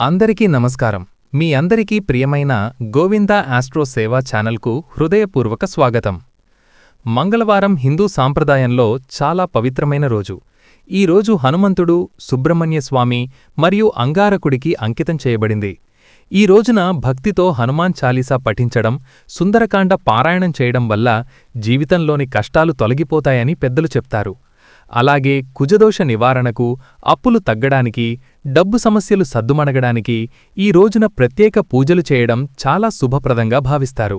అందరికీ నమస్కారం. మీ అందరికీ ప్రియమైన గోవిందా ఆస్ట్రో సేవా ఛానల్కు హృదయపూర్వక స్వాగతం. మంగళవారం హిందూ సాంప్రదాయంలో చాలా పవిత్రమైన రోజు. ఈ రోజు హనుమంతుడు, సుబ్రహ్మణ్య స్వామి మరియు అంగారకుడికి అంకితం చేయబడింది. ఈ రోజున భక్తితో హనుమాన్ చాలీసా పఠించడం, సుందరకాండ పారాయణం చేయడం వల్ల జీవితంలోని కష్టాలు తొలగిపోతాయని పెద్దలు చెప్తారు. అలాగే కుజదోష నివారణకు, అప్పులు తగ్గడానికి, డబ్బు సమస్యలు సద్దుమణగడానికి ఈ రోజున ప్రత్యేక పూజలు చేయడం చాలా శుభప్రదంగా భావిస్తారు.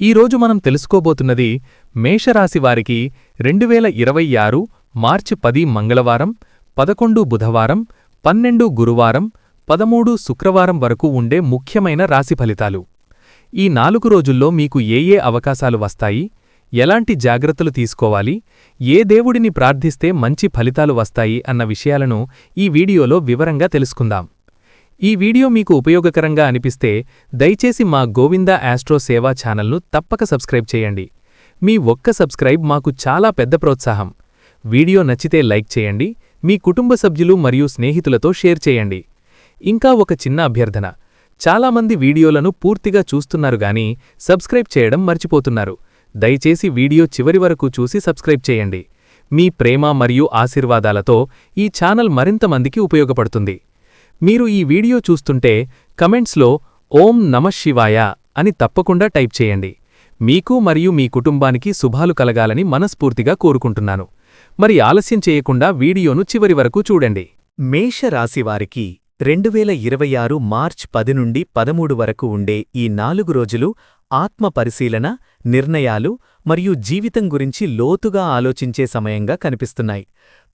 ఈరోజు మనం తెలుసుకోబోతున్నది మేషరాశివారికి 2026 మార్చి 10 మంగళవారం, 11 బుధవారం, 12 గురువారం, 13 శుక్రవారం వరకు ఉండే ముఖ్యమైన రాశి ఫలితాలు. ఈ 4 రోజుల్లో మీకు ఏ అవకాశాలు వస్తాయి, ఎలాంటి జాగ్రత్తలు తీసుకోవాలి, ఏ దేవుడిని ప్రార్థిస్తే మంచి ఫలితాలు వస్తాయి అన్న విషయాలను ఈ వీడియోలో వివరంగా తెలుసుకుందాం. ఈ వీడియో మీకు ఉపయోగకరంగా అనిపిస్తే దయచేసి మా గోవిందా ఆస్ట్రో సేవా ఛానల్ను తప్పక సబ్స్క్రైబ్ చేయండి. మీ ఒక్క సబ్స్క్రైబ్ మాకు చాలా పెద్ద ప్రోత్సాహం. వీడియో నచ్చితే లైక్ చేయండి, మీ కుటుంబ సభ్యులు మరియు స్నేహితులతో షేర్ చేయండి. ఇంకా ఒక చిన్న అభ్యర్థన, చాలామంది వీడియోలను పూర్తిగా చూస్తున్నారు గానీ సబ్స్క్రైబ్ చేయడం మర్చిపోతున్నారు. దయచేసి వీడియో చివరి వరకు చూసి సబ్స్క్రైబ్ చేయండి. మీ ప్రేమ మరియు ఆశీర్వాదాలతో ఈ ఛానల్ మరింత మందికి ఉపయోగపడుతుంది. మీరు ఈ వీడియో చూస్తుంటే కమెంట్స్లో ఓం నమఃశివాయ అని తప్పకుండా టైప్ చేయండి. మీకు మరియు మీ కుటుంబానికి శుభాలు కలగాలని మనస్ఫూర్తిగా కోరుకుంటున్నాను. మరి ఆలస్యం చేయకుండా వీడియోను చివరి వరకు చూడండి. మేషరాశివారికి 2026 మార్చ్ 10 నుండి 13 వరకు ఉండే ఈ 4 రోజులు ఆత్మ పరిశీలన, నిర్ణయాలు మరియు జీవితం గురించి లోతుగా ఆలోచించే సమయంగా కనిపిస్తున్నాయి.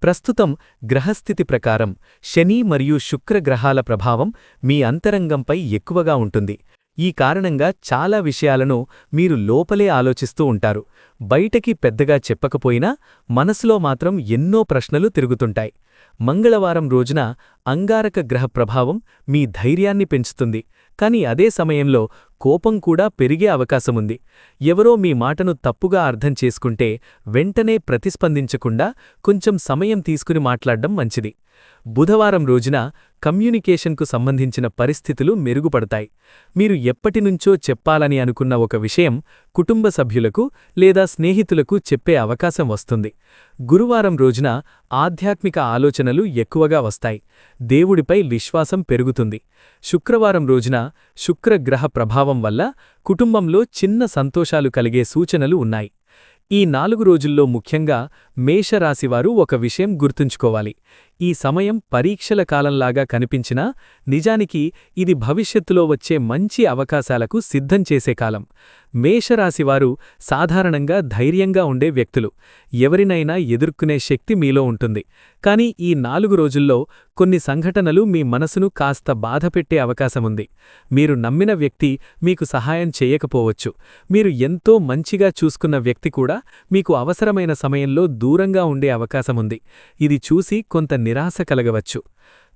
ప్రస్తుతం గ్రహస్థితి ప్రకారం శని మరియు శుక్ర గ్రహాల ప్రభావం మీ అంతరంగంపై ఎక్కువగా ఉంటుంది. ఈ కారణంగా చాలా విషయాలను మీరు లోపలే ఆలోచిస్తూ ఉంటారు. బయటకి పెద్దగా చెప్పకపోయినా మనసులో మాత్రం ఎన్నో ప్రశ్నలు తిరుగుతుంటాయి. మంగళవారం రోజున అంగారక గ్రహ ప్రభావం మీ ధైర్యాన్ని పెంచుతుంది, కాని అదే సమయంలో కోపం కూడా పెరిగే అవకాశముంది. ఎవరో మీ మాటను తప్పుగా అర్థం చేసుకుంటే వెంటనే ప్రతిస్పందించకుండా కొంచెం సమయం తీసుకుని మాట్లాడ్డం మంచిది. బుధవారం రోజున కమ్యూనికేషన్కు సంబంధించిన పరిస్థితులు మెరుగుపడతాయి. మీరు ఎప్పటినుంచో చెప్పాలని అనుకున్న ఒక విషయం కుటుంబ సభ్యులకు లేదా స్నేహితులకు చెప్పే అవకాశం వస్తుంది. గురువారం రోజున ఆధ్యాత్మిక ఆలోచనలు ఎక్కువగా వస్తాయి. దేవుడిపై విశ్వాసం పెరుగుతుంది. శుక్రవారం రోజున శుక్రగ్రహ ప్రభావం వల్ల కుటుంబంలో చిన్న సంతోషాలు కలిగే సూచనలు ఉన్నాయి. ఈ 4 రోజుల్లో ముఖ్యంగా మేషరాశివారు ఒక విషయం గుర్తుంచుకోవాలి. ఈ సమయం పరీక్షల కాలంలాగా కనిపించినా నిజానికి ఇది భవిష్యత్తులో వచ్చే మంచి అవకాశాలకు సిద్ధం చేసే కాలం. మేషరాశివారు సాధారణంగా ధైర్యంగా ఉండే వ్యక్తులు. ఎవరినైనా ఎదుర్కొనే శక్తి మీలో ఉంటుంది. కానీ ఈ 4 రోజుల్లో కొన్ని సంఘటనలు మీ మనసును కాస్త బాధపెట్టే అవకాశముంది. మీరు నమ్మిన వ్యక్తి మీకు సహాయం చేయకపోవచ్చు. మీరు ఎంతో మంచిగా చూసుకున్న వ్యక్తి కూడా మీకు అవసరమైన సమయంలో దూరంగా ఉండే అవకాశముంది. ఇది చూసి కొంత నిరాశ కలగవచ్చు.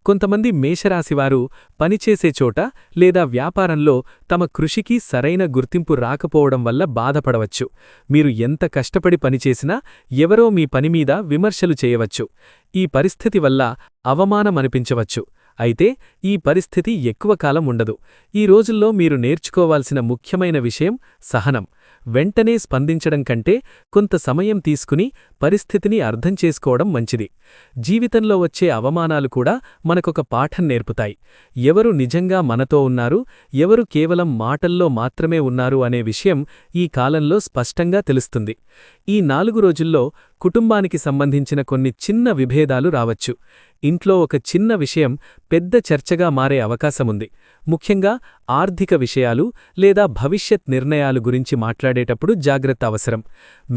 కొంతమంది మేషరాశివారు పనిచేసే చోట లేదా వ్యాపారంలో తమ కృషికి సరైన గుర్తింపు రాకపోవడం వల్ల బాధపడవచ్చు. మీరు ఎంత కష్టపడి పనిచేసినా ఎవరో మీ పనిమీద విమర్శలు చేయవచ్చు. ఈ పరిస్థితి వల్ల అవమానమనిపించవచ్చు. అయితే ఈ పరిస్థితి ఎక్కువ కాలం ఉండదు. ఈ రోజుల్లో మీరు నేర్చుకోవాల్సిన ముఖ్యమైన విషయం సహనం. వెంటనే స్పందించడం కంటే కొంత సమయం తీసుకుని పరిస్థితిని అర్థం చేసుకోవడం మంచిది. జీవితంలో వచ్చే అవమానాలు కూడా మనకొక పాఠం నేర్పుతాయి. ఎవరు నిజంగా మనతో ఉన్నారు, ఎవరు కేవలం మాటల్లో మాత్రమే ఉన్నారు అనే విషయం ఈ కాలంలో స్పష్టంగా తెలుస్తుంది. ఈ 4 రోజుల్లో కుటుంబానికి సంబంధించిన కొన్ని చిన్న విభేదాలు రావచ్చు. ఇంట్లో ఒక చిన్న విషయం పెద్ద చర్చగా మారే అవకాశముంది. ముఖ్యంగా ఆర్థిక విషయాలు లేదా భవిష్యత్ నిర్ణయాలు గురించి మాట్లాడేటప్పుడు జాగ్రత్త అవసరం.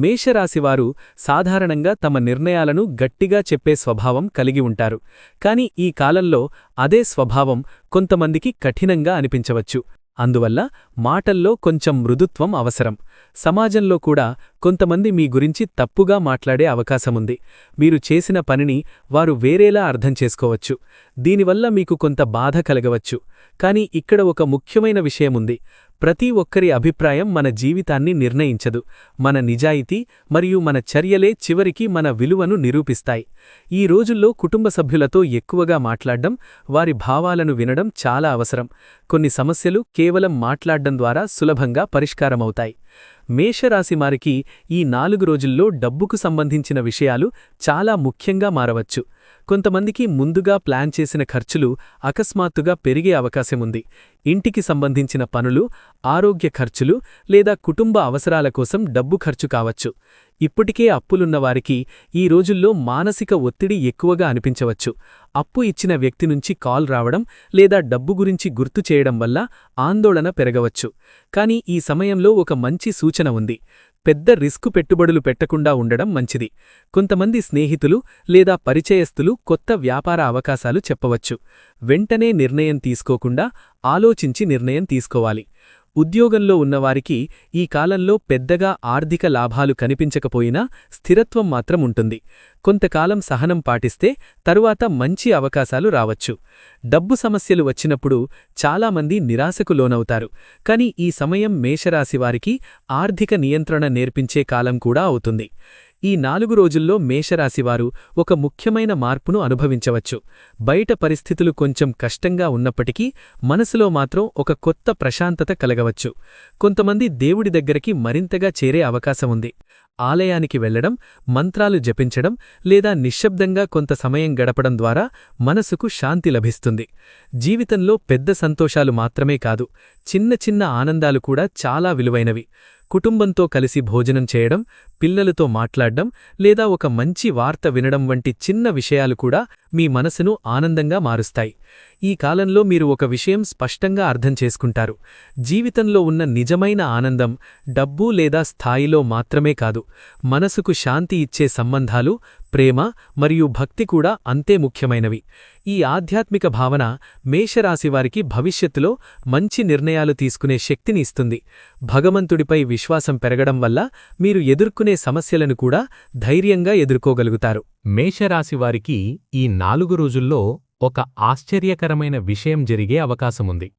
మేషరాశివారు సాధారణంగా తమ నిర్ణయాలను గట్టిగా చెప్పే స్వభావం కలిగి ఉంటారు. కాని ఈ కాలంలో అదే స్వభావం కొంతమందికి కఠినంగా అనిపించవచ్చు. అందువల్ల మాటల్లో కొంచెం మృదుత్వం అవసరం. సమాజంలో కూడా కొంతమంది మీ గురించి తప్పుగా మాట్లాడే అవకాశముంది. మీరు చేసిన పనిని వారు వేరేలా అర్థం చేసుకోవచ్చు. దీనివల్ల మీకు కొంత బాధ కలగవచ్చు. కానీ ఇక్కడ ఒక ముఖ్యమైన విషయముంది. ప్రతి ఒక్కరి అభిప్రాయం మన జీవితాన్ని నిర్ణయించదు. మన నిజాయితీ మరియు మన చర్యలే చివరికి మన విలువను నిరూపిస్తాయి. ఈ రోజుల్లో కుటుంబ సభ్యులతో ఎక్కువగా మాట్లాడ్డం, వారి భావాలను వినడం చాలా అవసరం. కొన్ని సమస్యలు కేవలం మాట్లాడ్డం ద్వారా సులభంగా పరిష్కారమవుతాయి. మేషరాశివారికి ఈ 4 రోజుల్లో డబ్బుకు సంబంధించిన విషయాలు చాలా ముఖ్యంగా మారవచ్చు. కొంతమందికి ముందుగా ప్లాన్ చేసిన ఖర్చులు అకస్మాత్తుగా పెరిగే అవకాశముంది. ఇంటికి సంబంధించిన పనులు, ఆరోగ్య ఖర్చులు లేదా కుటుంబ అవసరాల కోసం డబ్బు ఖర్చు కావచ్చు. ఇప్పటికే అప్పులున్నవారికి ఈ రోజుల్లో మానసిక ఒత్తిడి ఎక్కువగా అనిపించవచ్చు. అప్పు ఇచ్చిన వ్యక్తి నుంచి కాల్ రావడం లేదా డబ్బు గురించి గుర్తు చేయడం వల్ల ఆందోళన పెరగవచ్చు. కానీ ఈ సమయంలో ఒక మంచి సూచన ఉంది. పెద్ద రిస్కు పెట్టుబడులు పెట్టకుండా ఉండడం మంచిది. కొంతమంది స్నేహితులు లేదా పరిచయస్తులు కొత్త వ్యాపార అవకాశాలు చెప్పవచ్చు. వెంటనే నిర్ణయం తీసుకోకుండా ఆలోచించి నిర్ణయం తీసుకోవాలి. ఉద్యోగంలో ఉన్నవారికి ఈ కాలంలో పెద్దగా ఆర్థిక లాభాలు కనిపించకపోయినా స్థిరత్వం మాత్రం ఉంటుంది. కొంతకాలం సహనం పాటిస్తే తరువాత మంచి అవకాశాలు రావచ్చు. డబ్బు సమస్యలు వచ్చినప్పుడు చాలామంది నిరాశకు లోనవుతారు. కానీ ఈ సమయం మేషరాశివారికి ఆర్థిక నియంత్రణ నేర్పించే కాలం కూడా అవుతుంది. ఈ 4 రోజుల్లో మేషరాశివారు ఒక ముఖ్యమైన మార్పును అనుభవించవచ్చు. బయట పరిస్థితులు కొంచెం కష్టంగా ఉన్నప్పటికీ మనసులో మాత్రం ఒక కొత్త ప్రశాంతత కలగవచ్చు. కొంతమంది దేవుడి దగ్గరికి మరింతగా చేరే అవకాశముంది. ఆలయానికి వెళ్లడం, మంత్రాలు జపించడం లేదా నిశ్శబ్దంగా కొంత సమయం గడపడం ద్వారా మనసుకు శాంతి లభిస్తుంది. జీవితంలో పెద్ద సంతోషాలు మాత్రమే కాదు, చిన్న చిన్న ఆనందాలు కూడా చాలా విలువైనవి. కుటుంబంతో కలిసి భోజనం చేయడం, పిల్లలతో మాట్లాడ్డం లేదా ఒక మంచి వార్త వినడం వంటి చిన్న విషయాలు కూడా మీ మనసును ఆనందంగా మారుస్తాయి. ఈ కాలంలో మీరు ఒక విషయం స్పష్టంగా అర్థం చేసుకుంటారు. జీవితంలో ఉన్న నిజమైన ఆనందం డబ్బు లేదా స్థాయిలో మాత్రమే కాదు, మనసుకు శాంతి ఇచ్చే సంబంధాలు, ప్రేమ మరియు భక్తి కూడా అంతే ముఖ్యమైనవి. ఈ ఆధ్యాత్మిక భావన మేషరాశివారికి భవిష్యత్తులో మంచి నిర్ణయాలు తీసుకునే శక్తిని ఇస్తుంది. భగవంతుడిపై విశ్వాసం పెరగడం వల్ల మీరు ఎదుర్కొనే సమస్యలను కూడా ధైర్యంగా ఎదుర్కోగలుగుతారు. మేషరాశివారికి ఈ 4 రోజుల్లో ఒక ఆశ్చర్యకరమైన విషయం జరిగే అవకాశముంది.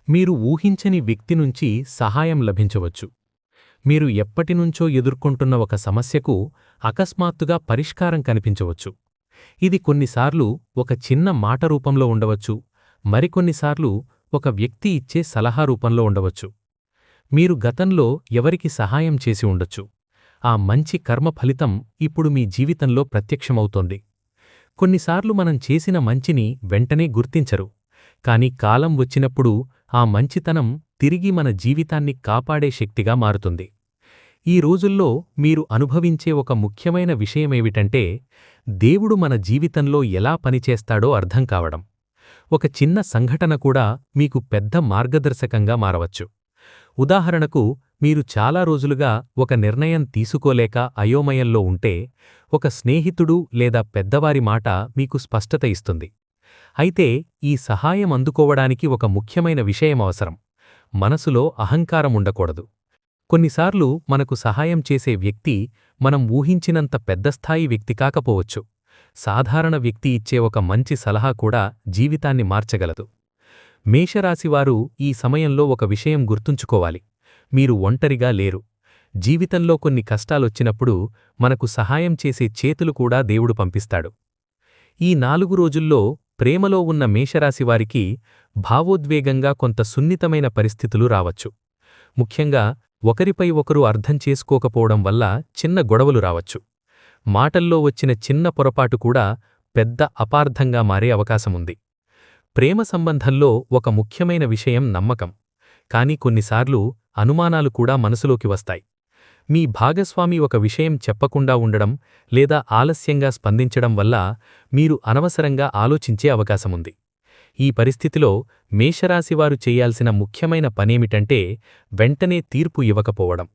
మీరు ఊహించని వ్యక్తి నుంచి సహాయం లభించవచ్చు. మీరు ఎప్పటినుంచో ఎదుర్కొంటున్న ఒక సమస్యకు అకస్మాత్తుగా పరిష్కారం కనిపించవచ్చు. ఇది కొన్నిసార్లు ఒక చిన్న మాట రూపంలో ఉండవచ్చు, మరికొన్నిసార్లు ఒక వ్యక్తి ఇచ్చే సలహా రూపంలో ఉండవచ్చు. మీరు గతంలో ఎవరికి సహాయం చేసి ఉండొచ్చు. ఆ మంచి కర్మ ఫలితం ఇప్పుడు మీ జీవితంలో ప్రత్యక్షమవుతోంది. కొన్నిసార్లు మనం చేసిన మంచిని వెంటనే గుర్తించరు, కాని కాలం వచ్చినప్పుడు ఆ మంచితనం తిరిగి మన జీవితాన్ని కాపాడే శక్తిగా మారుతుంది. ఈ రోజుల్లో మీరు అనుభవించే ఒక ముఖ్యమైన విషయమేమిటంటే, దేవుడు మన జీవితంలో ఎలా పనిచేస్తాడో అర్థం కావడం. ఒక చిన్న సంఘటన కూడా మీకు పెద్ద మార్గదర్శకంగా మారవచ్చు. ఉదాహరణకు, మీరు చాలా రోజులుగా ఒక నిర్ణయం తీసుకోలేక అయోమయంలో ఉంటే, ఒక స్నేహితుడు లేదా పెద్దవారి మాట మీకు స్పష్టత ఇస్తుంది. అయితే ఈ సహాయం అందుకోవడానికి ఒక ముఖ్యమైన విషయం అవసరం. మనసులో అహంకారం ఉండకూడదు. కొన్నిసార్లు మనకు సహాయం చేసే వ్యక్తి మనం ఊహించినంత పెద్దస్థాయి వ్యక్తి కాకపోవచ్చు. సాధారణ వ్యక్తి ఇచ్చే ఒక మంచి సలహా కూడా జీవితాన్ని మార్చగలదు. మేషరాశివారు ఈ సమయంలో ఒక విషయం గుర్తుంచుకోవాలి. మీరు ఒంటరిగా లేరు. జీవితంలో కొన్ని కష్టాలొచ్చినప్పుడు మనకు సహాయం చేసే చేతులు కూడా దేవుడు పంపిస్తాడు. ఈ 4 రోజుల్లో ప్రేమలో ఉన్న మేషరాశివారికి భావోద్వేగంగా కొంత సున్నితమైన పరిస్థితులు రావచ్చు. ముఖ్యంగా ఒకరిపై ఒకరు అర్థం చేసుకోకపోవడం వల్ల చిన్న గొడవలు రావచ్చు. మాటల్లో వచ్చిన చిన్న పొరపాటు కూడా పెద్ద అపార్థంగా మారే అవకాశముంది. ప్రేమ సంబంధంలో ఒక ముఖ్యమైన విషయం నమ్మకం. కాని కొన్నిసార్లు అనుమానాలు కూడా మనసులోకి వస్తాయి. మీ భాగస్వామి ఒక విషయం చెప్పకుండా ఉండడం లేదా ఆలస్యంగా స్పందించడం వల్ల మీరు అనవసరంగా ఆలోచించే అవకాశముంది. ఈ పరిస్థితిలో మేషరాశివారు చేయాల్సిన ముఖ్యమైన పనేమిటంటే, వెంటనే తీర్పు ఇవ్వకపోవడం.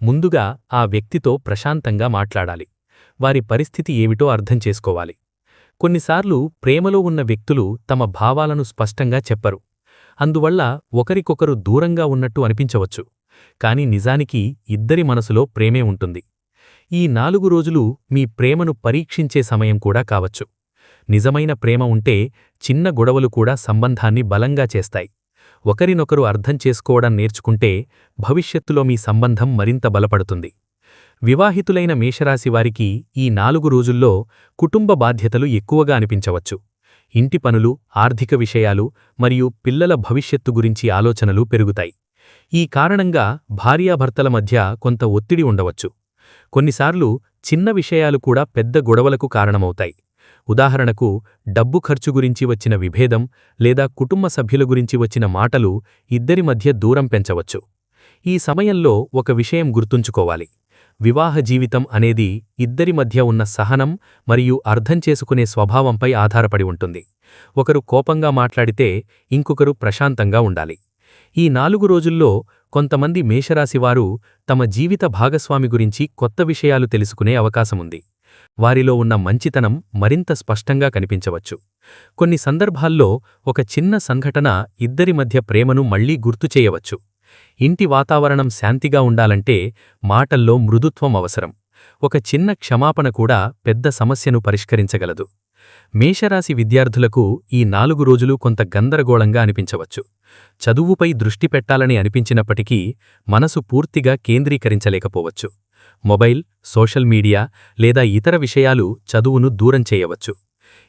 ముందుగా ఆ వ్యక్తితో ప్రశాంతంగా మాట్లాడాలి. వారి పరిస్థితి ఏమిటో అర్థం చేసుకోవాలి. కొన్నిసార్లు ప్రేమలో ఉన్న వ్యక్తులు తమ భావాలను స్పష్టంగా చెప్పరు. అందువల్ల ఒకరికొకరు దూరంగా ఉన్నట్టు అనిపించవచ్చు. కాని నిజానికి ఇద్దరి మనసులో ప్రేమే ఉంటుంది. ఈ 4 రోజులు మీ ప్రేమను పరీక్షించే సమయం కూడా కావచ్చు. నిజమైన ప్రేమ ఉంటే చిన్న గొడవలు కూడా సంబంధాన్ని బలంగా చేస్తాయి. ఒకరినొకరు అర్థం చేసుకోవడం నేర్చుకుంటే భవిష్యత్తులో మీ సంబంధం మరింత బలపడుతుంది. వివాహితులైన మేషరాశివారికి ఈ 4 రోజుల్లో కుటుంబ బాధ్యతలు ఎక్కువగా అనిపించవచ్చు. ఇంటి పనులు, ఆర్థిక విషయాలు మరియు పిల్లల భవిష్యత్తు గురించి ఆలోచనలు పెరుగుతాయి. ఈ కారణంగా భార్యాభర్తల మధ్య కొంత ఒత్తిడి ఉండవచ్చు. కొన్నిసార్లు చిన్న విషయాలు కూడా పెద్ద గొడవలకు కారణమవుతాయి. ఉదాహరణకు, డబ్బు ఖర్చు గురించి వచ్చిన విభేదం లేదా కుటుంబ సభ్యుల గురించి వచ్చిన మాటలు ఇద్దరి మధ్య దూరం పెంచవచ్చు. ఈ సమయంలో ఒక విషయం గుర్తుంచుకోవాలి. వివాహ జీవితం అనేది ఇద్దరి మధ్య ఉన్న సహనం మరియు అర్థం చేసుకునే స్వభావంపై ఆధారపడి ఉంటుంది. ఒకరు కోపంగా మాట్లాడితే ఇంకొకరు ప్రశాంతంగా ఉండాలి. ఈ 4 రోజుల్లో కొంతమంది మేషరాశివారు తమ జీవిత భాగస్వామి గురించి కొత్త విషయాలు తెలుసుకునే అవకాశముంది. వారిలో ఉన్న మంచితనం మరింత స్పష్టంగా కనిపించవచ్చు. కొన్ని సందర్భాల్లో ఒక చిన్న సంఘటన ఇద్దరి మధ్య ప్రేమను మళ్లీ గుర్తుచేయవచ్చు. ఇంటి వాతావరణం శాంతిగా ఉండాలంటే మాటల్లో మృదుత్వం అవసరం. ఒక చిన్న క్షమాపణ కూడా పెద్ద సమస్యను పరిష్కరించగలదు. మేషరాశి విద్యార్థులకు ఈ 4 రోజులు కొంత గందరగోళంగా అనిపించవచ్చు. చదువుపై దృష్టి పెట్టాలని అనిపించినప్పటికీ మనసు పూర్తిగా కేంద్రీకరించలేకపోవచ్చు. మొబైల్, సోషల్ మీడియా లేదా ఇతర విషయాలు చదువును దూరం చేయవచ్చు.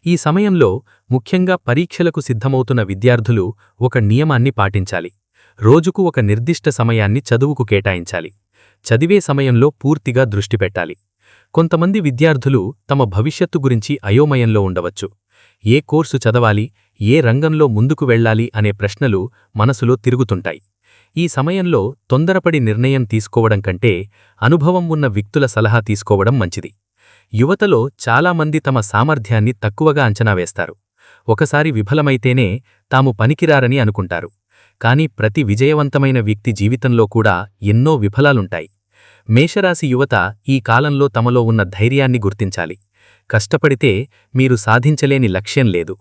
ఈ సమయంలో ముఖ్యంగా పరీక్షలకు సిద్ధమవుతున్న విద్యార్థులు ఒక నియమాన్ని పాటించాలి. రోజుకు ఒక నిర్దిష్ట సమయాన్ని చదువుకు కేటాయించాలి. చదివే సమయంలో పూర్తిగా దృష్టి పెట్టాలి. కొంతమంది విద్యార్థులు తమ భవిష్యత్తు గురించి అయోమయంలో ఉండవచ్చు. ఏ కోర్సు చదవాలి, ఏ రంగంలో ముందుకు వెళ్లాలి అనే ప్రశ్నలు మనసులో తిరుగుతుంటాయి. ఈ సమయంలో తొందరపడి నిర్ణయం తీసుకోవడం కంటే అనుభవం ఉన్న వ్యక్తుల సలహా తీసుకోవడం మంచిది. యువతలో చాలామంది తమ సామర్థ్యాన్ని తక్కువగా అంచనా వేస్తారు. ఒకసారి విఫలమైతేనే తాము పనికిరారని అనుకుంటారు. కానీ ప్రతి విజయవంతమైన వ్యక్తి జీవితంలో కూడా ఎన్నో విఫలాలుంటాయి. మేషరాశి యువత ఈ కాలంలో తమలో ఉన్న ధైర్యాన్ని గుర్తించాలి. కష్టపడితే మీరు సాధించలేని లక్ష్యం లేదు.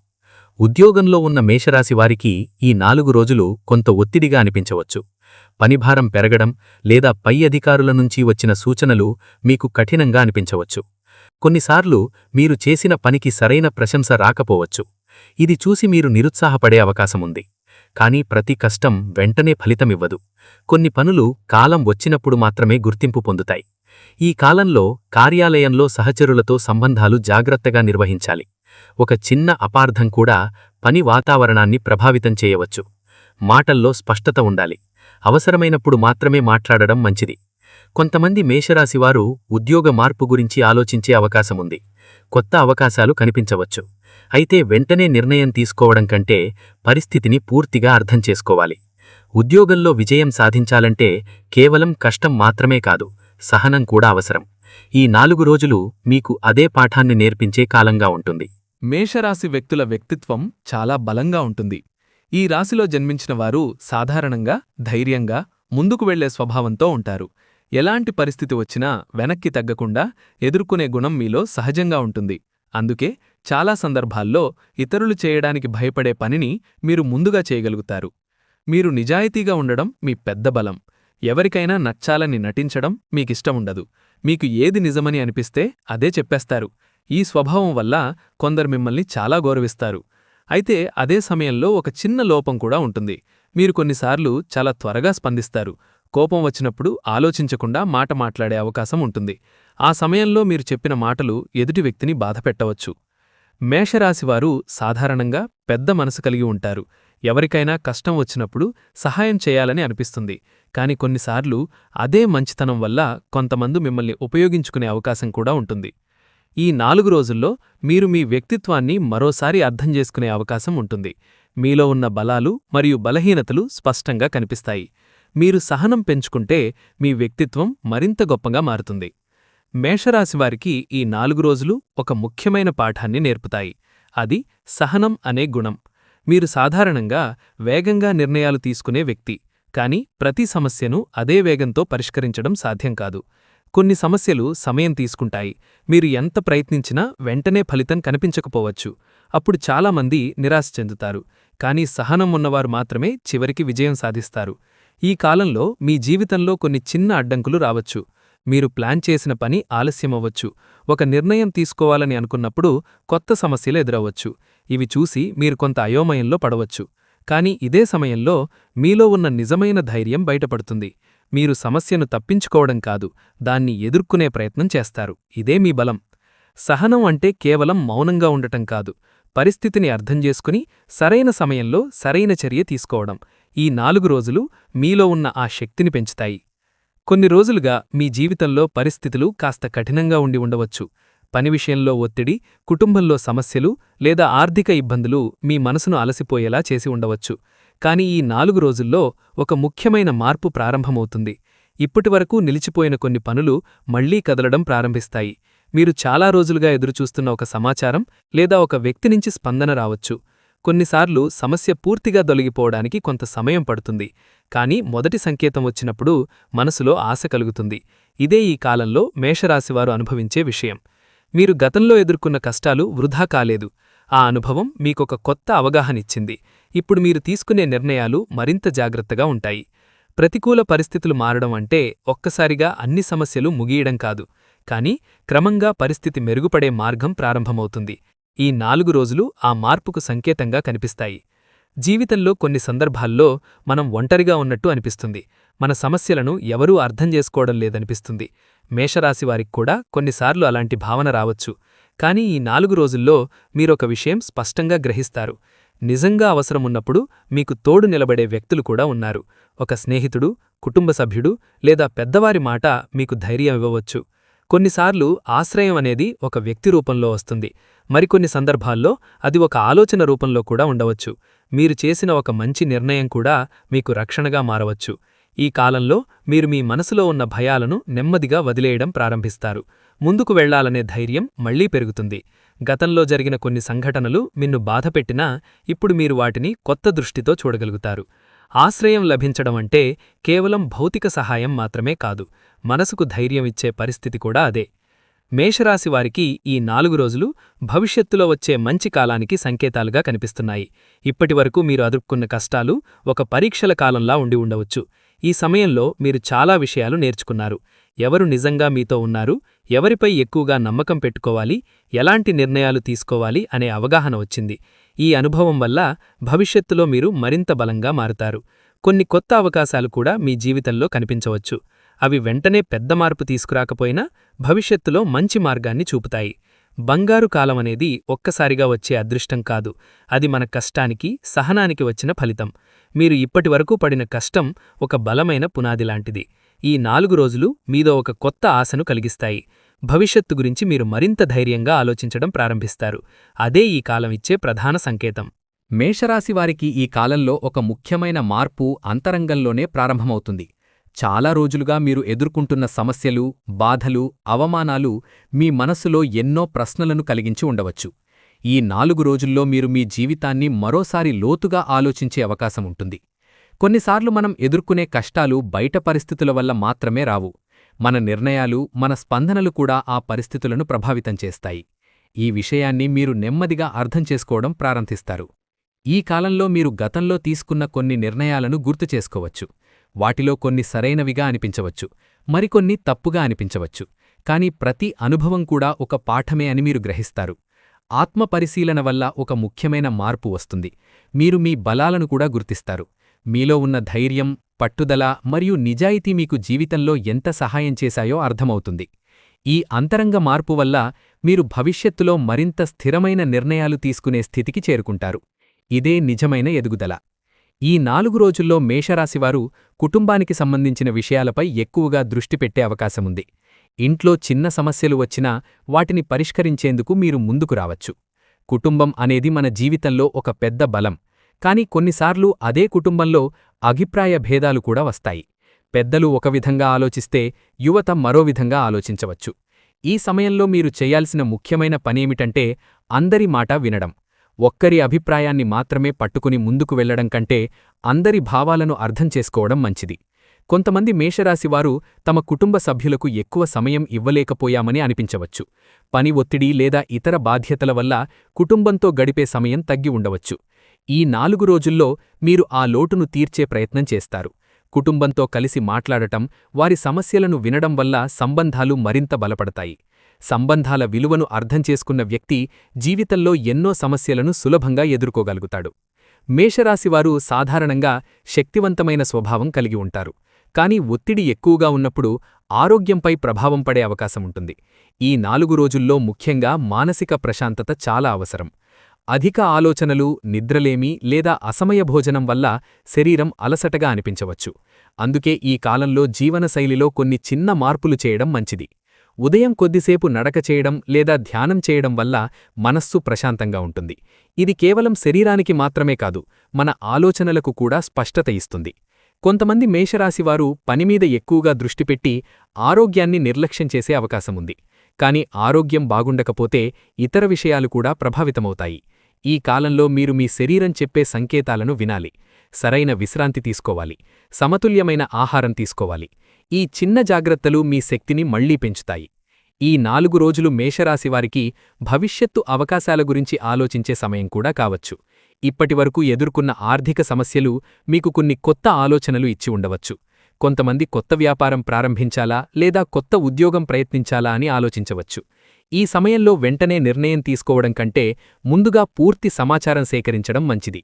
ఉద్యోగంలో ఉన్న మేషరాశి వారికి ఈ 4 రోజులు కొంత ఒత్తిడిగా అనిపించవచ్చు. పనిభారం పెరగడం లేదా పై అధికారుల నుంచి వచ్చిన సూచనలు మీకు కఠినంగా అనిపించవచ్చు. కొన్నిసార్లు మీరు చేసిన పనికి సరైన ప్రశంస రాకపోవచ్చు. ఇది చూసి మీరు నిరుత్సాహపడే అవకాశముంది. కానీ ప్రతి కష్టం వెంటనే ఫలితమివ్వదు. కొన్ని పనులు కాలం వచ్చినప్పుడు మాత్రమే గుర్తింపు పొందుతాయి. ఈ కాలంలో కార్యాలయంలో సహచరులతో సంబంధాలు జాగ్రత్తగా నిర్వహించాలి. ఒక చిన్న అపార్థం కూడా పని వాతావరణాన్ని ప్రభావితం చేయవచ్చు. మాటల్లో స్పష్టత ఉండాలి. అవసరమైనప్పుడు మాత్రమే మాట్లాడడం మంచిది. కొంతమంది మేషరాశివారు ఉద్యోగ మార్పు గురించి ఆలోచించే అవకాశముంది. కొత్త అవకాశాలు కనిపించవచ్చు. అయితే వెంటనే నిర్ణయం తీసుకోవడం కంటే పరిస్థితిని పూర్తిగా అర్థం చేసుకోవాలి. ఉద్యోగంలో విజయం సాధించాలంటే కేవలం కష్టం మాత్రమే కాదు, సహనం కూడా అవసరం. ఈ 4 రోజులు మీకు అదే పాఠాన్ని నేర్పించే కాలంగా ఉంటుంది. మేషరాశి వ్యక్తుల వ్యక్తిత్వం చాలా బలంగా ఉంటుంది. ఈ రాశిలో జన్మించిన వారు సాధారణంగా ధైర్యంగా ముందుకు వెళ్లే స్వభావంతో ఉంటారు. ఎలాంటి పరిస్థితి వచ్చినా వెనక్కి తగ్గకుండా ఎదుర్కొనే గుణం మీలో సహజంగా ఉంటుంది. అందుకే చాలా సందర్భాల్లో ఇతరులు చేయడానికి భయపడే పనిని మీరు ముందుగా చేయగలుగుతారు. మీరు నిజాయితీగా ఉండడం మీ పెద్ద బలం. ఎవరికైనా నచ్చాలని నటించడం మీకిష్టముండదు. మీకు ఏది నిజమని అనిపిస్తే అదే చెప్పేస్తారు. ఈ స్వభావం వల్ల కొందరు మిమ్మల్ని చాలా గౌరవిస్తారు. అయితే అదే సమయంలో ఒక చిన్న లోపం కూడా ఉంటుంది. మీరు కొన్నిసార్లు చాలా త్వరగా స్పందిస్తారు. కోపం వచ్చినప్పుడు ఆలోచించకుండా మాట మాట్లాడే అవకాశం ఉంటుంది. ఆ సమయంలో మీరు చెప్పిన మాటలు ఎదుటి వ్యక్తిని బాధపెట్టవచ్చు. మేషరాశివారు సాధారణంగా పెద్ద మనసు కలిగి ఉంటారు. ఎవరికైనా కష్టం వచ్చినప్పుడు సహాయం చేయాలని అనిపిస్తుంది. కాని కొన్నిసార్లు అదే మంచితనం వల్ల కొంతమంది మిమ్మల్ని ఉపయోగించుకునే అవకాశం కూడా ఉంటుంది. ఈ 4 రోజుల్లో మీరు మీ వ్యక్తిత్వాన్ని మరోసారి అర్థం చేసుకునే అవకాశం ఉంటుంది. మీలో ఉన్న బలాలు మరియు బలహీనతలు స్పష్టంగా కనిపిస్తాయి. మీరు సహనం పెంచుకుంటే మీ వ్యక్తిత్వం మరింత గొప్పగా మారుతుంది. మేషరాశివారికి ఈ 4 రోజులు ఒక ముఖ్యమైన పాఠాన్ని నేర్పుతాయి. అది సహనం అనే గుణం. మీరు సాధారణంగా వేగంగా నిర్ణయాలు తీసుకునే వ్యక్తి. కాని ప్రతి సమస్యను అదే వేగంతో పరిష్కరించడం సాధ్యం కాదు. కొన్ని సమస్యలు సమయం తీసుకుంటాయి. మీరు ఎంత ప్రయత్నించినా వెంటనే ఫలితం కనిపించకపోవచ్చు. అప్పుడు చాలామంది నిరాశ చెందుతారు. కానీ సహనం ఉన్నవారు మాత్రమే చివరికి విజయం సాధిస్తారు. ఈ కాలంలో మీ జీవితంలో కొన్ని చిన్న అడ్డంకులు రావచ్చు. మీరు ప్లాన్ చేసిన పని ఆలస్యమవ్వచ్చు. ఒక నిర్ణయం తీసుకోవాలని అనుకున్నప్పుడు కొత్త సమస్యలు ఎదురవచ్చు. ఇవి చూసి మీరు కొంత అయోమయంలో పడవచ్చు. కాని ఇదే సమయంలో మీలో ఉన్న నిజమైన ధైర్యం బయటపడుతుంది. మీరు సమస్యను తప్పించుకోవడం కాదు, దాన్ని ఎదుర్కొనే ప్రయత్నం చేస్తారు. ఇదే మీ బలం. సహనం అంటే కేవలం మౌనంగా ఉండటం కాదు, పరిస్థితిని అర్థం చేసుకుని సరైన సమయంలో సరైన చర్య తీసుకోవడం. ఈ 4 రోజులు మీలో ఉన్న ఆ శక్తిని పెంచుతాయి. కొన్ని రోజులుగా మీ జీవితంలో పరిస్థితులు కాస్త కఠినంగా ఉండి ఉండవచ్చు. పని విషయంలో ఒత్తిడి, కుటుంబంలో సమస్యలు లేదా ఆర్థిక ఇబ్బందులు మీ మనసును అలసిపోయేలా చేసి ఉండవచ్చు. కాని ఈ 4 రోజుల్లో ఒక ముఖ్యమైన మార్పు ప్రారంభమవుతుంది. ఇప్పటివరకు నిలిచిపోయిన కొన్ని పనులు మళ్లీ కదలడం ప్రారంభిస్తాయి. మీరు చాలా రోజులుగా ఎదురుచూస్తున్న ఒక సమాచారం లేదా ఒక వ్యక్తి నుంచి స్పందన రావచ్చు. కొన్నిసార్లు సమస్య పూర్తిగా తొలగిపోవడానికి కొంత సమయం పడుతుంది, కానీ మొదటి సంకేతం వచ్చినప్పుడు మనసులో ఆశ కలుగుతుంది. ఇదే ఈ కాలంలో మేషరాశివారు అనుభవించే విషయం. మీరు గతంలో ఎదుర్కొన్న కష్టాలు వృధా కాలేదు. ఆ అనుభవం మీకొక కొత్త అవగాహనిచ్చింది. ఇప్పుడు మీరు తీసుకునే నిర్ణయాలు మరింత జాగ్రత్తగా ఉంటాయి. ప్రతికూల పరిస్థితులు మారడం అంటే ఒక్కసారిగా అన్ని సమస్యలు ముగియడం కాదు, కానీ క్రమంగా పరిస్థితి మెరుగుపడే మార్గం ప్రారంభమవుతుంది. ఈ 4 రోజులు ఆ మార్పుకు సంకేతంగా కనిపిస్తాయి. జీవితంలో కొన్ని సందర్భాల్లో మనం ఒంటరిగా ఉన్నట్టు అనిపిస్తుంది. మన సమస్యలను ఎవరూ అర్థం చేసుకోవడం లేదనిపిస్తుంది. మేషరాశివారికి కూడా కొన్నిసార్లు అలాంటి భావన రావచ్చు. కానీ ఈ 4 రోజుల్లో మీరొక విషయం స్పష్టంగా గ్రహిస్తారు. నిజంగా అవసరమున్నప్పుడు మీకు తోడు నిలబడే వ్యక్తులు కూడా ఉన్నారు. ఒక స్నేహితుడు, కుటుంబ సభ్యుడు లేదా పెద్దవారి మాట మీకు ధైర్యం ఇవ్వవచ్చు. కొన్నిసార్లు ఆశ్రయం అనేది ఒక వ్యక్తి రూపంలో వస్తుంది. మరికొన్ని సందర్భాల్లో అది ఒక ఆలోచన రూపంలో కూడా ఉండవచ్చు. మీరు చేసిన ఒక మంచి నిర్ణయం కూడా మీకు రక్షణగా మారవచ్చు. ఈ కాలంలో మీరు మీ మనసులో ఉన్న భయాలను నెమ్మదిగా వదిలేయడం ప్రారంభిస్తారు. ముందుకు వెళ్లాలనే ధైర్యం మళ్లీ పెరుగుతుంది. గతంలో జరిగిన కొన్ని సంఘటనలు మిన్ను బాధపెట్టినా ఇప్పుడు మీరు వాటిని కొత్త దృష్టితో చూడగలుగుతారు. ఆశ్రయం లభించడం అంటే కేవలం భౌతిక సహాయం మాత్రమే కాదు, మనసుకు ధైర్యం ఇచ్చే పరిస్థితి కూడా అదే. మేషరాశివారికి ఈ 4 రోజులు భవిష్యత్తులో వచ్చే మంచి కాలానికి సంకేతాలుగా కనిపిస్తున్నాయి. ఇప్పటివరకు మీరు అదుర్కొన్న కష్టాలు ఒక పరీక్షల కాలంలా ఉండి ఉండవచ్చు. ఈ సమయంలో మీరు చాలా విషయాలు నేర్చుకున్నారు. ఎవరు నిజంగా మీతో ఉన్నారు, ఎవరిపై ఎక్కువగా నమ్మకం పెట్టుకోవాలి, ఎలాంటి నిర్ణయాలు తీసుకోవాలి అనే అవగాహన వచ్చింది. ఈ అనుభవం వల్ల భవిష్యత్తులో మీరు మరింత బలంగా మారుతారు. కొన్ని కొత్త అవకాశాలు కూడా మీ జీవితంలో కనిపించవచ్చు. అవి వెంటనే పెద్ద మార్పు తీసుకురాకపోయినా భవిష్యత్తులో మంచి మార్గాన్ని చూపుతాయి. బంగారు కాలమనేది ఒక్కసారిగా వచ్చే అదృష్టం కాదు, అది మన కష్టానికి, సహనానికి వచ్చిన ఫలితం. మీరు ఇప్పటివరకు పడిన కష్టం ఒక బలమైన పునాదిలాంటిది. ఈ 4 రోజులు మీదో ఒక కొత్త ఆశను కలిగిస్తాయి. భవిష్యత్తు గురించి మీరు మరింత ధైర్యంగా ఆలోచించడం ప్రారంభిస్తారు. అదే ఈ కాలం ఇచ్చే ప్రధాన సంకేతం. మేషరాశివారికి ఈ కాలంలో ఒక ముఖ్యమైన మార్పు అంతరంగంలోనే ప్రారంభమవుతుంది. చాలా రోజులుగా మీరు ఎదుర్కొంటున్న సమస్యలు, బాధలు, అవమానాలు మీ మనస్సులో ఎన్నో ప్రశ్నలను కలిగించి ఉండవచ్చు. ఈ 4 రోజుల్లో మీరు మీ జీవితాన్ని మరోసారి లోతుగా ఆలోచించే అవకాశముంటుంది. కొన్నిసార్లు మనం ఎదుర్కొనే కష్టాలు బయట పరిస్థితుల వల్ల మాత్రమే రావు. మన నిర్ణయాలు, మన స్పందనలు కూడా ఆ పరిస్థితులను ప్రభావితం చేస్తాయి. ఈ విషయాన్ని మీరు నెమ్మదిగా అర్థం చేసుకోవడం ప్రారంభిస్తారు. ఈ కాలంలో మీరు గతంలో తీసుకున్న కొన్ని నిర్ణయాలను గుర్తు చేసుకోవచ్చు. వాటిలో కొన్ని సరైనవిగా అనిపించవచ్చు, మరికొన్ని తప్పుగా అనిపించవచ్చు. కాని ప్రతి అనుభవం కూడా ఒక పాఠమే అని మీరు గ్రహిస్తారు. ఆత్మపరిశీలన వల్ల ఒక ముఖ్యమైన మార్పు వస్తుంది. మీరు మీ బలాలను కూడా గుర్తిస్తారు. మీలో ఉన్న ధైర్యం, పట్టుదల మరియు నిజాయితీ మీకు జీవితంలో ఎంత సహాయం చేశాయో అర్థమవుతుంది. ఈ అంతరంగ మార్పు వల్ల మీరు భవిష్యత్తులో మరింత స్థిరమైన నిర్ణయాలు తీసుకునే స్థితికి చేరుకుంటారు. ఇదే నిజమైన ఎదుగుదల. ఈ 4 రోజుల్లో మేషరాశివారు కుటుంబానికి సంబంధించిన విషయాలపై ఎక్కువగా దృష్టి పెట్టే అవకాశముంది. ఇంట్లో చిన్న సమస్యలు వచ్చినా వాటిని పరిష్కరించేందుకు మీరు ముందుకు రావచ్చు. కుటుంబం అనేది మన జీవితంలో ఒక పెద్ద బలం. కాని కొన్నిసార్లు అదే కుటుంబంలో అభిప్రాయ భేదాలు కూడా వస్తాయి. పెద్దలు ఒక విధంగా ఆలోచిస్తే యువత మరో విధంగా ఆలోచించవచ్చు. ఈ సమయంలో మీరు చేయాల్సిన ముఖ్యమైన పనేమిటంటే అందరి మాట వినడం. ఒక్కరి అభిప్రాయాన్ని మాత్రమే పట్టుకుని ముందుకు వెళ్లడం కంటే అందరి భావాలను అర్థం చేసుకోవడం మంచిది. కొంతమంది మేషరాశివారు తమ కుటుంబ సభ్యులకు ఎక్కువ సమయం ఇవ్వలేకపోయామని అనిపించవచ్చు. పని ఒత్తిడి లేదా ఇతర బాధ్యతల వల్ల కుటుంబంతో గడిపే సమయం తగ్గి ఉండవచ్చు. ఈ 4 రోజుల్లో మీరు ఆ లోటును తీర్చే ప్రయత్నం చేస్తారు. కుటుంబంతో కలిసి మాట్లాడటం, వారి సమస్యలను వినడం వల్ల సంబంధాలు మరింత బలపడతాయి. సంబంధాల విలువను అర్థం చేసుకున్న వ్యక్తి జీవితంలో ఎన్నో సమస్యలను సులభంగా ఎదుర్కోగలుగుతాడు. మేషరాశివారు సాధారణంగా శక్తివంతమైన స్వభావం కలిగి ఉంటారు. కానీ ఒత్తిడి ఎక్కువగా ఉన్నప్పుడు ఆరోగ్యంపై ప్రభావం పడే అవకాశముంటుంది. ఈ 4 రోజుల్లో ముఖ్యంగా మానసిక ప్రశాంతత చాలా అవసరం. అధిక ఆలోచనలు, నిద్రలేమి లేదా అసమయ భోజనం వల్ల శరీరం అలసటగా అనిపించవచ్చు. అందుకే ఈ కాలంలో జీవనశైలిలో కొన్ని చిన్న మార్పులు చేయడం మంచిది. ఉదయం కొద్దిసేపు నడక చేయడం లేదా ధ్యానం చేయడం వల్ల మనస్సు ప్రశాంతంగా ఉంటుంది. ఇది కేవలం శరీరానికి మాత్రమే కాదు, మన ఆలోచనలకు కూడా స్పష్టత ఇస్తుంది. కొంతమంది మేషరాశివారు పనిమీద ఎక్కువగా దృష్టిపెట్టి ఆరోగ్యాన్ని నిర్లక్ష్యం చేసే అవకాశముంది. కాని ఆరోగ్యం బాగుండకపోతే ఇతర విషయాలు కూడా ప్రభావితమవుతాయి. ఈ కాలంలో మీరు మీ శరీరం చెప్పే సంకేతాలను వినాలి. సరైన విశ్రాంతి తీసుకోవాలి. సమతుల్యమైన ఆహారం తీసుకోవాలి. ఈ చిన్న జాగ్రత్తలు మీ శక్తిని మళ్లీ పెంచుతాయి. ఈ 4 రోజులు మేషరాశివారికి భవిష్యత్తు అవకాశాల గురించి ఆలోచించే సమయం కూడా కావచ్చు. ఇప్పటివరకు ఎదుర్కొన్న ఆర్థిక సమస్యలు మీకు కొన్ని కొత్త ఆలోచనలు ఇచ్చి ఉండవచ్చు. కొంతమంది కొత్త వ్యాపారం ప్రారంభించాలా లేదా కొత్త ఉద్యోగం ప్రయత్నించాలా అని ఆలోచించవచ్చు. ఈ సమయంలో వెంటనే నిర్ణయం తీసుకోవడం కంటే ముందుగా పూర్తి సమాచారం సేకరించడం మంచిది.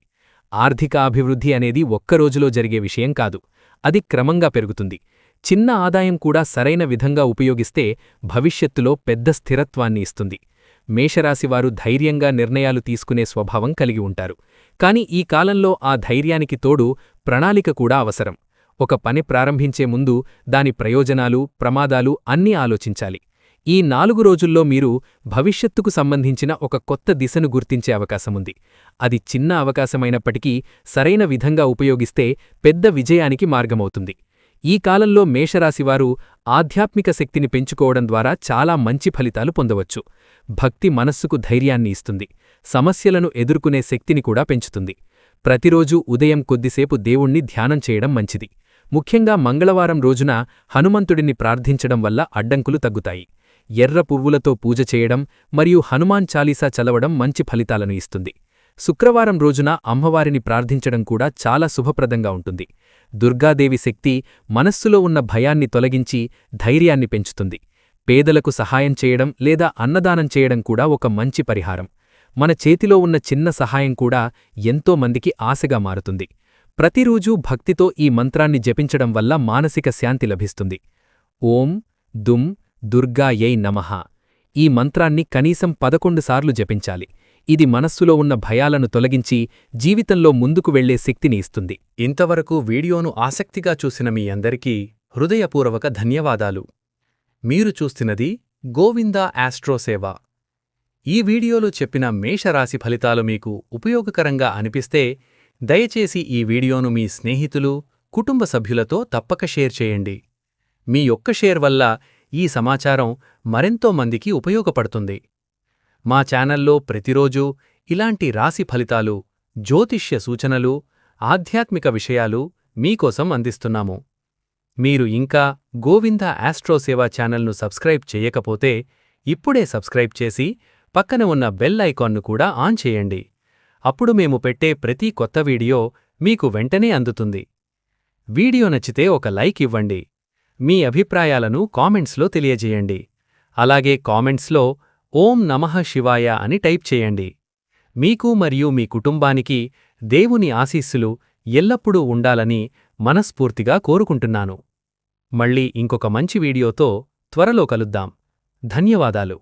ఆర్థిక అభివృద్ధి అనేది ఒక్కరోజులో జరిగే విషయం కాదు. అది క్రమంగా పెరుగుతుంది. చిన్న ఆదాయం కూడా సరైన విధంగా ఉపయోగిస్తే భవిష్యత్తులో పెద్ద స్థిరత్వాన్ని ఇస్తుంది. మేషరాశివారు ధైర్యంగా నిర్ణయాలు తీసుకునే స్వభావం కలిగి ఉంటారు. కాని ఈ కాలంలో ఆ ధైర్యానికి తోడు ప్రణాళిక కూడా అవసరం. ఒక పని ప్రారంభించే ముందు దాని ప్రయోజనాలు, ప్రమాదాలు అన్నీ ఆలోచించాలి. ఈ 4 రోజుల్లో మీరు భవిష్యత్తుకు సంబంధించిన ఒక కొత్త దిశను గుర్తించే అవకాశముంది. అది చిన్న అవకాశమైనప్పటికీ సరైన విధంగా ఉపయోగిస్తే పెద్ద విజయానికి మార్గమవుతుంది. ఈ కాలంలో మేషరాశివారు ఆధ్యాత్మిక శక్తిని పెంచుకోవడం ద్వారా చాలా మంచి ఫలితాలు పొందవచ్చు. భక్తి మనస్సుకు ధైర్యాన్ని ఇస్తుంది. సమస్యలను ఎదుర్కొనే శక్తిని కూడా పెంచుతుంది. ప్రతిరోజూ ఉదయం కొద్దిసేపు దేవుణ్ణి ధ్యానం చేయడం మంచిది. ముఖ్యంగా మంగళవారం రోజున హనుమంతుడిని ప్రార్థించడం వల్ల అడ్డంకులు తగ్గుతాయి. ఎర్ర పువ్వులతో పూజ చేయడం మరియు హనుమాన్ చాలీసా చదవడం మంచి ఫలితాలను ఇస్తుంది. శుక్రవారం రోజున అమ్మవారిని ప్రార్థించడం కూడా చాలా శుభప్రదంగా ఉంటుంది. దుర్గాదేవి శక్తి మనస్సులో ఉన్న భయాన్ని తొలగించి ధైర్యాన్ని పెంచుతుంది. పేదలకు సహాయం చేయడం లేదా అన్నదానం చేయడం కూడా ఒక మంచి పరిహారం. మన చేతిలో ఉన్న చిన్న సహాయం కూడా ఎంతో మందికి ఆశగా మారుతుంది. ప్రతిరోజూ భక్తితో ఈ మంత్రాన్ని జపించడం వల్ల మానసిక శాంతి లభిస్తుంది. ఓం దుం దుర్గాయై నమః. ఈ మంత్రాన్ని కనీసం 11 సార్లు జపించాలి. ఇది మనస్సులో ఉన్న భయాలను తొలగించి జీవితంలో ముందుకు వెళ్లే శక్తిని ఇస్తుంది. ఇంతవరకు వీడియోను ఆసక్తిగా చూసిన మీ అందరికీ హృదయపూర్వక ధన్యవాదాలు. మీరు చూస్తున్నది గోవిందా ఆస్ట్రో సేవ. ఈ వీడియోలో చెప్పిన మేషరాశి ఫలితాలు మీకు ఉపయోగకరంగా అనిపిస్తే దయచేసి ఈ వీడియోను మీ స్నేహితులు, కుటుంబ సభ్యులతో తప్పక షేర్ చేయండి. మీ ఒక్క షేర్ వల్ల ఈ సమాచారం మరెంతో మందికి ఉపయోగపడుతుంది. మా ఛానల్లో ప్రతిరోజూ ఇలాంటి రాశి ఫలితాలు, జ్యోతిష్య సూచనలు, ఆధ్యాత్మిక విషయాలు మీకోసం అందిస్తున్నాము. మీరు ఇంకా గోవిందా ఆస్ట్రో సేవ ఛానల్ను సబ్స్క్రైబ్ చేయకపోతే ఇప్పుడే సబ్స్క్రైబ్ చేసి పక్కన ఉన్న బెల్ ఐకాన్ను కూడా ఆన్ చేయండి. అప్పుడు మేము పెట్టే ప్రతి కొత్త వీడియో మీకు వెంటనే అందుతుంది. వీడియో నచ్చితే ఒక లైక్ ఇవ్వండి. మీ అభిప్రాయాలను కామెంట్స్లో తెలియజేయండి. అలాగే కామెంట్స్లో ఓం నమః శివాయ అని టైప్ చేయండి. మీకు మరియు మీ కుటుంబానికి దేవుని ఆశీస్సులు ఎల్లప్పుడూ ఉండాలని మనస్ఫూర్తిగా కోరుకుంటున్నాను. మళ్ళీ ఇంకొక మంచి వీడియోతో త్వరలో కలుద్దాం. ధన్యవాదాలు.